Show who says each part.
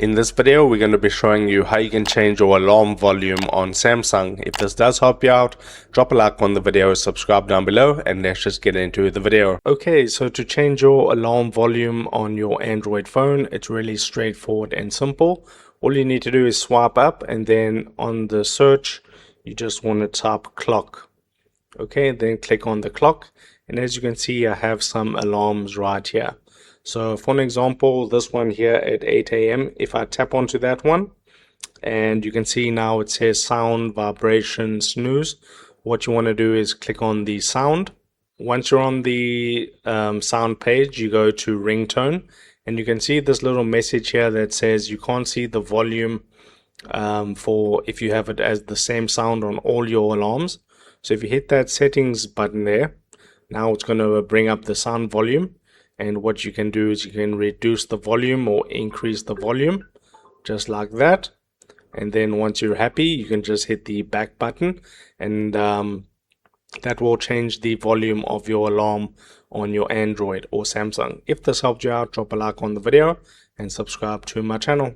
Speaker 1: In this video, we're going to be showing you how you can change your alarm volume on Samsung. If this does help you out, drop a like on the video, subscribe down below, and let's just get into the video. Okay, so to change your alarm volume on your Android phone, it's really straightforward and simple. All you need to do is swipe up, and then on the search, you just want to type clock. Okay, then click on the clock, and as you can see, I have some alarms right here. So for an example, this one here at 8 a.m. if I tap onto that one, and you can see now it says sound, vibration, snooze. What you want to do is click on the sound. Once you're on the sound page, you go to ringtone, and you can see this little message here that says you can't see the volume for if you have it as the same sound on all your alarms. So if you hit that settings button there, now it's going to bring up the sound volume. And what you can do is you can reduce the volume or increase the volume just like that. And then once you're happy, you can just hit the back button, and that will change the volume of your alarm on your Android or Samsung. If this helped you out, drop a like on the video and subscribe to my channel.